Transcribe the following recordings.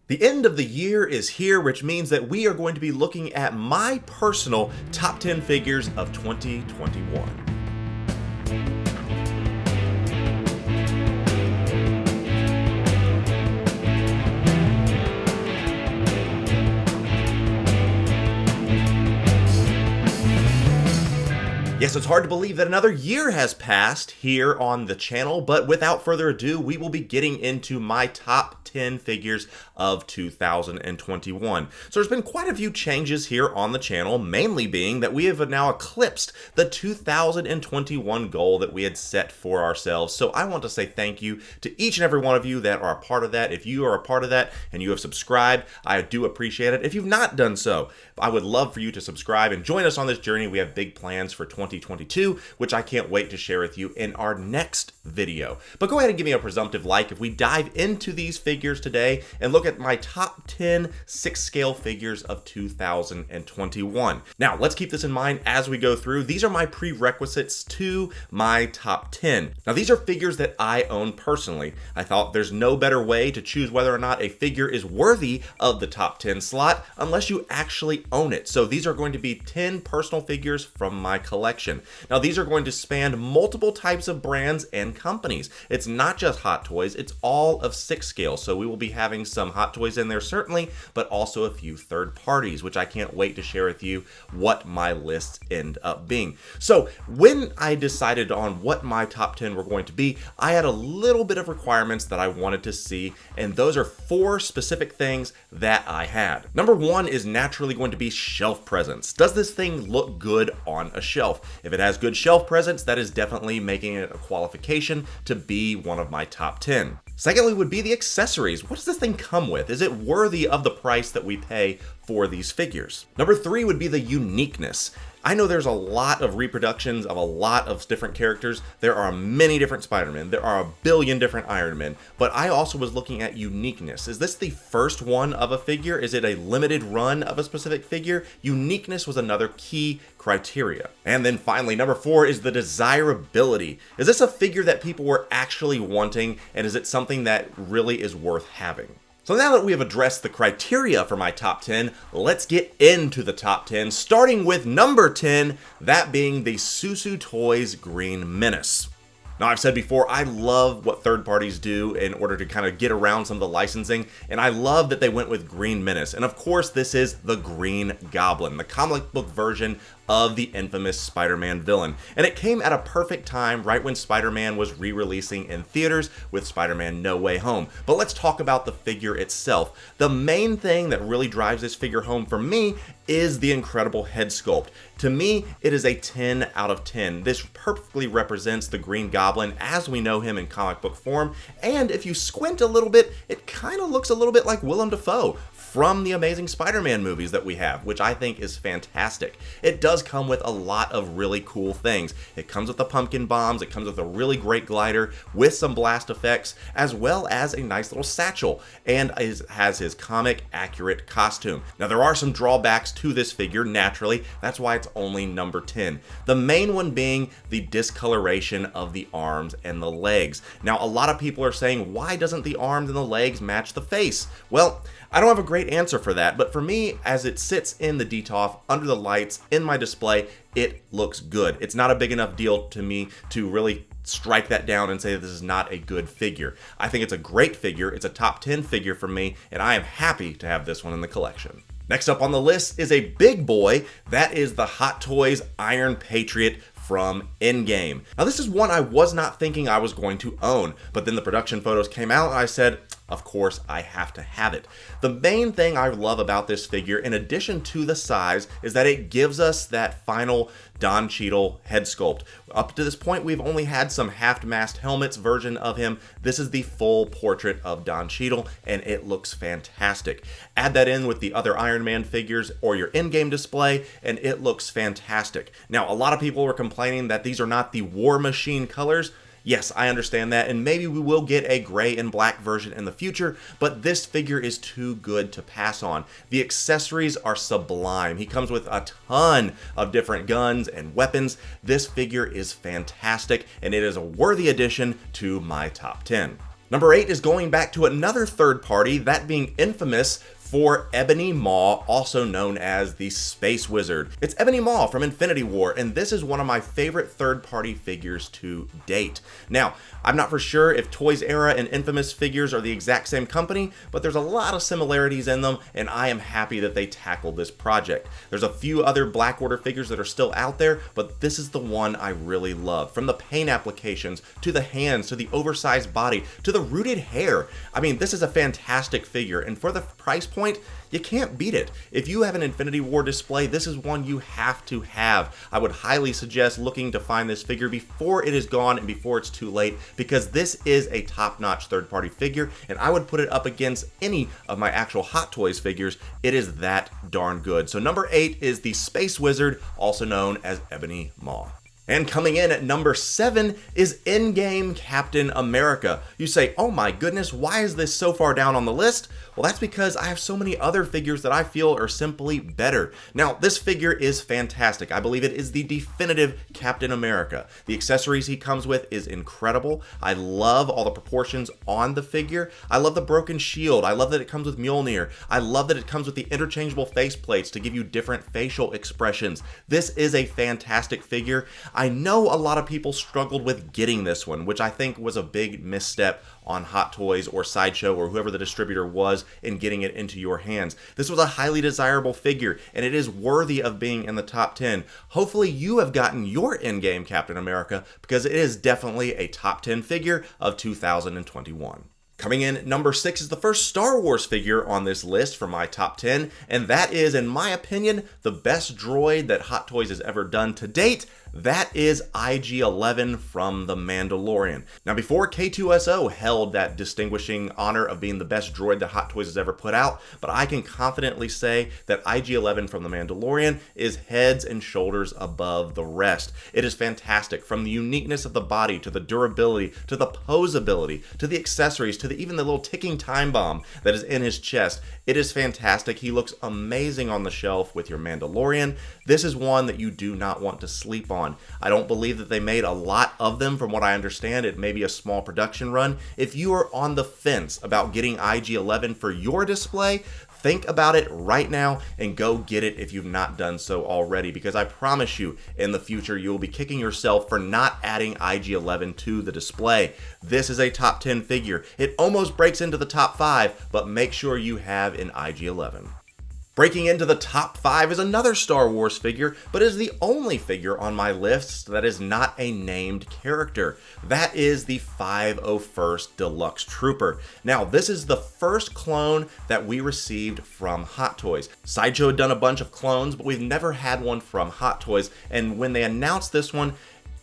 The end of the year is here, which means that we are going to be looking at my personal top 10 figures of 2021. Yes, it's hard to believe that another year has passed here on the channel, but without further ado, we will be getting into my top 10 figures of 2021. So there's been quite a few changes here on the channel, mainly being that we have now eclipsed the 2021 goal that we had set for ourselves. So I want to say thank you to each and every one of you that are a part of that. If you are a part of that and you have subscribed, I do appreciate it. If you've not done so, I would love for you to subscribe and join us on this journey. We have big plans for 2022, which I can't wait to share with you in our next video. But go ahead and give me a presumptive like if we dive into these figures today and look at my top 10 6-scale figures of 2021. Now, let's keep this in mind as we go through. These are my prerequisites to my top 10. Now, these are figures that I own personally. I thought there's no better way to choose whether or not a figure is worthy of the top 10 slot unless you actually own it. So these are going to be 10 personal figures from my collection. Now, these are going to span multiple types of brands and companies. It's not just Hot Toys, it's all of 6 scale. So we will be having some Hot Toys in there certainly, but also a few third parties, which I can't wait to share with you what my lists end up being. So when I decided on what my top 10 were going to be, I had a little bit of requirements that I wanted to see, and those are 4 specific things that I had. Number 1 is naturally going to be shelf presence. Does this thing look good on a shelf? If it has good shelf presence, that is definitely making it a qualification to be one of my top 10. Secondly would be the accessories. What does this thing come with? Is it worthy of the price that we pay for these figures? Number 3 would be the uniqueness. I know there's a lot of reproductions of a lot of different characters. There are many different Spider-Man. There are a billion different Iron Men. But I also was looking at uniqueness. Is this the first one of a figure? Is it a limited run of a specific figure? Uniqueness was another key criteria. And then finally, number 4 is the desirability. Is this a figure that people were actually wanting? And is it something that really is worth having? So now that we have addressed the criteria for my top 10, let's get into the top 10, starting with number 10, that being the Susu Toys Green Menace. Now, I've said before, I love what third parties do in order to kind of get around some of the licensing, and I love that they went with Green Menace. And of course, this is the Green Goblin, the comic book version of the infamous Spider-Man villain. And it came at a perfect time right when Spider-Man was re-releasing in theaters with Spider-Man No Way Home. But let's talk about the figure itself. The main thing that really drives this figure home for me is the incredible head sculpt. To me, it is a 10 out of 10. This perfectly represents the Green Goblin as we know him in comic book form, and if you squint a little bit, it kind of looks a little bit like Willem Dafoe from the Amazing Spider-Man movies that we have, which I think is fantastic. It does come with a lot of really cool things. It comes with the pumpkin bombs, it comes with a really great glider with some blast effects, as well as a nice little satchel, and has his comic accurate costume. Now, there are some drawbacks to this figure, naturally. That's why it's only number 10. The main one being the discoloration of the arms and the legs. Now, a lot of people are saying, why doesn't the arms and the legs match the face? Well, I don't have a great answer for that, but for me, as it sits in the DTOF under the lights in my display, it looks good. It's not a big enough deal to me to really strike that down and say that this is not a good figure. I think it's a great figure. It's a top 10 figure for me, and I am happy to have this one in the collection. Next up on the list is a big boy. That is the Hot Toys Iron Patriot from Endgame. Now, this is one I was not thinking I was going to own, but then the production photos came out and I said, of course, I have to have it. The main thing I love about this figure, in addition to the size, is that it gives us that final Don Cheadle head sculpt. Up to this point, we've only had some half-mast helmets version of him. This is the full portrait of Don Cheadle, and it looks fantastic. Add that in with the other Iron Man figures or your in-game display, and it looks fantastic. Now, a lot of people were complaining that these are not the War Machine colors. Yes, I understand that, and maybe we will get a gray and black version in the future, but this figure is too good to pass on. The accessories are sublime. He comes with a ton of different guns and weapons. This figure is fantastic, and it is a worthy addition to my top 10. Number 8 is going back to another third party, that being Infamous, for Ebony Maw, also known as the Space Wizard. It's Ebony Maw from Infinity War, and this is one of my favorite third-party figures to date. Now, I'm not for sure if Toys Era and Infamous figures are the exact same company, but there's a lot of similarities in them, and I am happy that they tackled this project. There's a few other Black Order figures that are still out there, but this is the one I really love. From the paint applications, to the hands, to the oversized body, to the rooted hair. I mean, this is a fantastic figure, and for the price point, you can't beat it. If you have an Infinity War display, this is one you have to have. I would highly suggest looking to find this figure before it is gone and before it's too late, because this is a top-notch third-party figure, and I would put it up against any of my actual Hot Toys figures. It is that darn good. So number 8 is the Space Wizard, also known as Ebony Maw. And coming in at number 7 is in-game Captain America. You say, oh my goodness, why is this so far down on the list? Well, that's because I have so many other figures that I feel are simply better. Now, this figure is fantastic. I believe it is the definitive Captain America. The accessories he comes with is incredible. I love all the proportions on the figure. I love the broken shield. I love that it comes with Mjolnir. I love that it comes with the interchangeable faceplates to give you different facial expressions. This is a fantastic figure. I know a lot of people struggled with getting this one, which I think was a big misstep on Hot Toys or Sideshow or whoever the distributor was in getting it into your hands. This was a highly desirable figure, and it is worthy of being in the top 10. Hopefully you have gotten your in-game Captain America, because it is definitely a top 10 figure of 2021. Coming in at number 6 is the first Star Wars figure on this list for my top 10, and that is, in my opinion, the best droid that Hot Toys has ever done to date. That is IG-11 from The Mandalorian. Now, before K2SO held that distinguishing honor of being the best droid that Hot Toys has ever put out, but I can confidently say that IG-11 from The Mandalorian is heads and shoulders above the rest. It is fantastic, from the uniqueness of the body, to the durability, to the posability, to the accessories, to even the little ticking time bomb that is in his chest. It is fantastic. He looks amazing on the shelf with your Mandalorian. This is one that you do not want to sleep on. I don't believe that they made a lot of them. From what I understand, it may be a small production run. If you are on the fence about getting IG-11 for your display, think about it right now and go get it if you've not done so already, because I promise you, in the future, you will be kicking yourself for not adding IG-11 to the display. This is a top 10 figure. It almost breaks into the top 5, but make sure you have an IG-11. Breaking into the top 5 is another Star Wars figure, but is the only figure on my list that is not a named character. That is the 501st Deluxe Trooper. Now, this is the first clone that we received from Hot Toys. Sideshow had done a bunch of clones, but we've never had one from Hot Toys, and when they announced this one,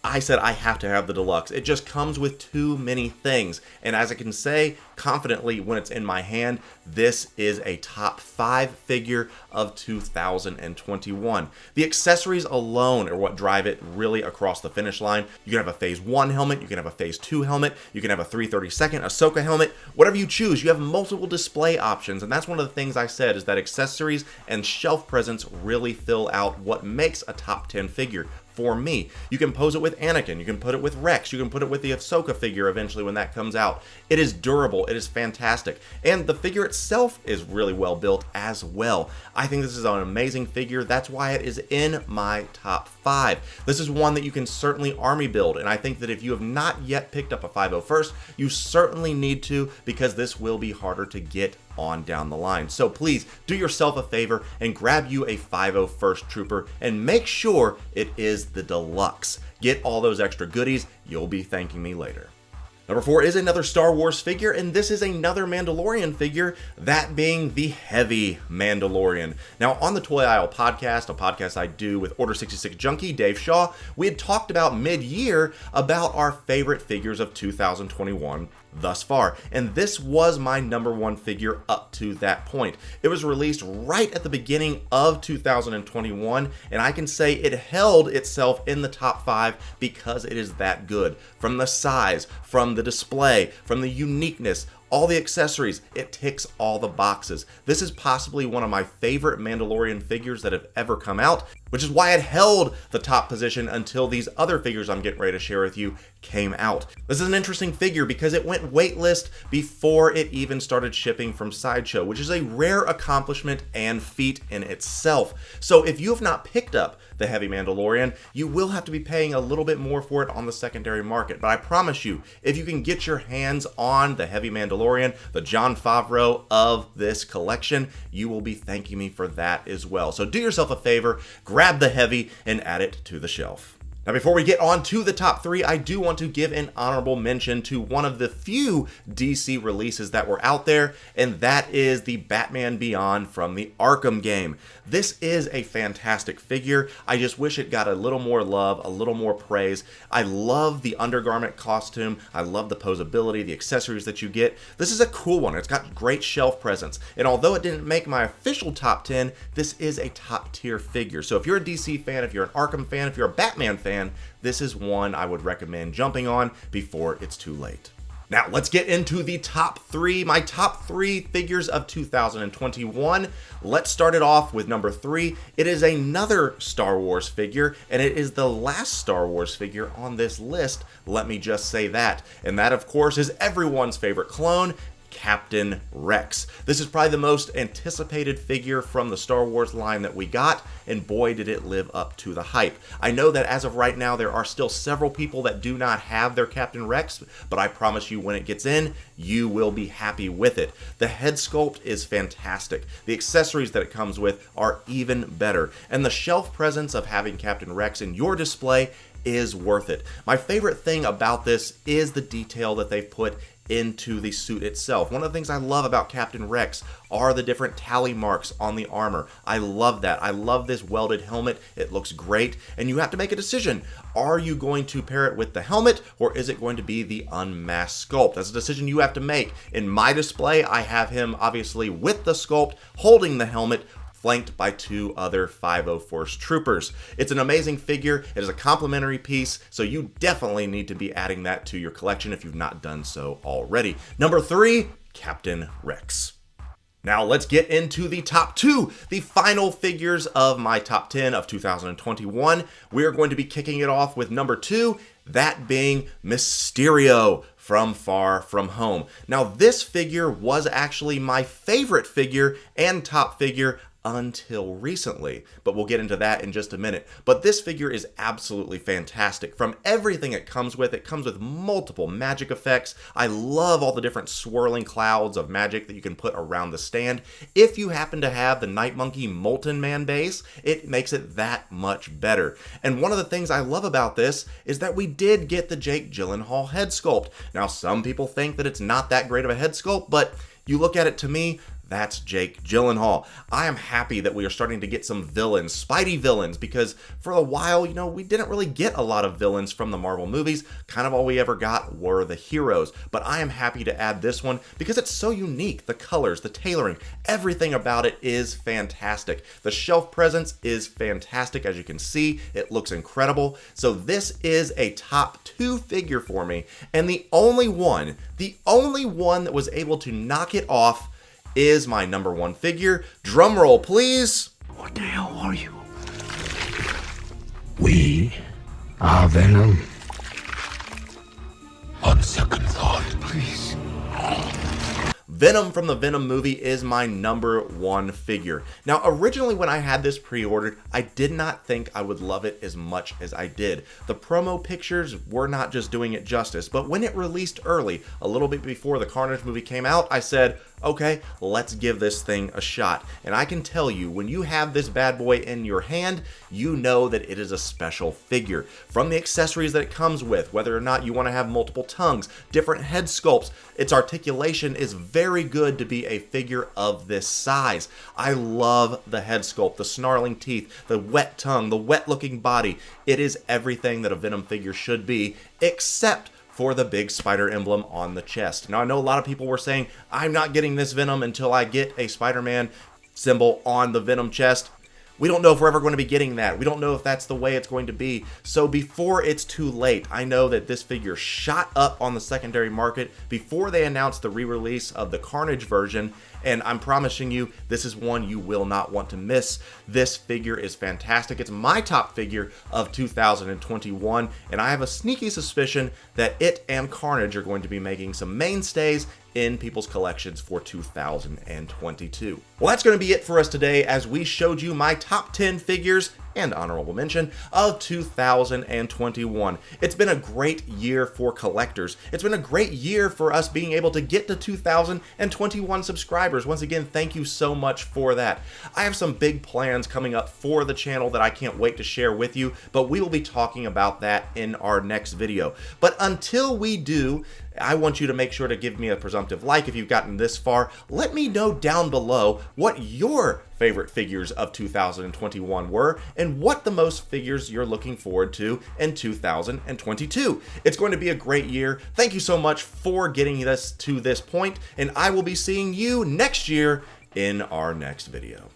I said I have to have the deluxe. It just comes with too many things. And as I can say confidently when it's in my hand, this is a top 5 figure of 2021. The accessories alone are what drive it really across the finish line. You can have a Phase 1 helmet, you can have a Phase 2 helmet, you can have a 332nd Ahsoka helmet, whatever you choose. You have multiple display options, and that's one of the things I said, is that accessories and shelf presence really fill out what makes a top 10 figure. For me, you can pose it with Anakin, you can put it with Rex, you can put it with the Ahsoka figure eventually when that comes out. It is durable, it is fantastic, and the figure itself is really well built as well. I think this is an amazing figure. That's why it is in my top 5. This is one that you can certainly army build, and I think that if you have not yet picked up a 501st, you certainly need to, because this will be harder to get on down the line. So please do yourself a favor and grab you a 501st Trooper, and make sure it is the deluxe. Get all those extra goodies. You'll be thanking me later. Number 4 is another Star Wars figure, and this is another Mandalorian figure, that being the Heavy Mandalorian. Now, on the Toy Aisle podcast, a podcast I do with Order 66 Junkie, Dave Shaw, we had talked about mid-year about our favorite figures of 2021 thus far, and this was my number 1 figure up to that point. It was released right at the beginning of 2021, and I can say it held itself in the top 5 because it is that good. From the size, from the display, from the uniqueness, all the accessories, it ticks all the boxes. This is possibly one of my favorite Mandalorian figures that have ever come out, which is why it held the top position until these other figures I'm getting ready to share with you came out. This is an interesting figure because it went waitlist before it even started shipping from Sideshow, which is a rare accomplishment and feat in itself. So if you have not picked up the Heavy Mandalorian, you will have to be paying a little bit more for it on the secondary market. But I promise you, if you can get your hands on the Heavy Mandalorian, the Jon Favreau of this collection, you will be thanking me for that as well. So do yourself a favor, grab the Heavy and add it to the shelf. Now, before we get on to the top 3, I do want to give an honorable mention to one of the few DC releases that were out there, and that is the Batman Beyond from the Arkham game. This is a fantastic figure. I just wish it got a little more love, a little more praise. I love the undergarment costume. I love the posability, the accessories that you get. This is a cool one. It's got great shelf presence. And although it didn't make my official top 10, this is a top tier figure. So if you're a DC fan, if you're an Arkham fan, if you're a Batman fan, this is one I would recommend jumping on before it's too late. Now, let's get into the top 3, my top 3 figures of 2021. Let's start it off with number 3. It is another Star Wars figure, and it is the last Star Wars figure on this list, let me just say that. And that, of course, is everyone's favorite clone, Captain Rex. This is probably the most anticipated figure from the Star Wars line that we got, and boy did it live up to the hype. I know that as of right now there are still several people that do not have their Captain Rex, but I promise you when it gets in, you will be happy with it. The head sculpt is fantastic. The accessories that it comes with are even better, and the shelf presence of having Captain Rex in your display is worth it. My favorite thing about this is the detail that they've put into the suit itself. One of the things I love about Captain Rex are the different tally marks on the armor. I love that. I love this welded helmet. It looks great. And you have to make a decision. Are you going to pair it with the helmet, or is it going to be the unmasked sculpt? That's a decision you have to make. In my display, I have him obviously with the sculpt, holding the helmet, flanked by 2 other 501st Troopers. It's an amazing figure. It is a complimentary piece, so you definitely need to be adding that to your collection if you've not done so already. Number 3, Captain Rex. Now let's get into the top 2, the final figures of my top 10 of 2021. We are going to be kicking it off with number 2, that being Mysterio from Far From Home. Now this figure was actually my favorite figure and top figure until recently, but we'll get into that in just a minute. But this figure is absolutely fantastic. From everything it comes with multiple magic effects. I love all the different swirling clouds of magic that you can put around the stand. If you happen to have the Night Monkey Molten Man base, it makes it that much better. And one of the things I love about this is that we did get the Jake Gyllenhaal head sculpt. Now, some people think that it's not that great of a head sculpt, but you look at it, to me, that's Jake Gyllenhaal. I am happy that we are starting to get some villains, Spidey villains, because for a while, we didn't really get a lot of villains from the Marvel movies. Kind of all we ever got were the heroes. But I am happy to add this one because it's so unique. The colors, the tailoring, everything about it is fantastic. The shelf presence is fantastic. As you can see, it looks incredible. So this is a top 2 figure for me. And the only one that was able to knock it off is my number 1 figure. Drum roll, please. What the hell are you? We are Venom. On second thought, please. Venom from the Venom movie is my number 1 figure. Now, originally when I had this pre-ordered, I did not think I would love it as much as I did. The promo pictures were not just doing it justice, but when it released early, a little bit before the Carnage movie came out, I said, okay, let's give this thing a shot. And I can tell you, when you have this bad boy in your hand, you know that it is a special figure. From the accessories that it comes with, whether or not you want to have multiple tongues, different head sculpts, its articulation is very good to be a figure of this size. I love the head sculpt, the snarling teeth, the wet tongue, the wet looking body. It is everything that a Venom figure should be, except for the big spider emblem on the chest. Now, I know a lot of people were saying, I'm not getting this Venom until I get a Spider-Man symbol on the Venom chest. We don't know if we're ever going to be getting that. We don't know if that's the way it's going to be. So before it's too late, I know that this figure shot up on the secondary market before they announced the re-release of the Carnage version, and I'm promising you this is one you will not want to miss. This figure is fantastic. It's my top figure of 2021, and I have a sneaky suspicion that it and Carnage are going to be making some mainstays in people's collections for 2022. Well, that's going to be it for us today as we showed you my top 10 figures and honorable mention of 2021. It's been a great year for collectors. It's been a great year for us being able to get to 2021 subscribers. Once again, thank you so much for that. I have some big plans coming up for the channel that I can't wait to share with you, but we will be talking about that in our next video. But until we do, I want you to make sure to give me a presumptive like if you've gotten this far. Let me know down below what your favorite figures of 2021 were and what the most figures you're looking forward to in 2022. It's going to be a great year. Thank you so much for getting us to this point, and I will be seeing you next year in our next video.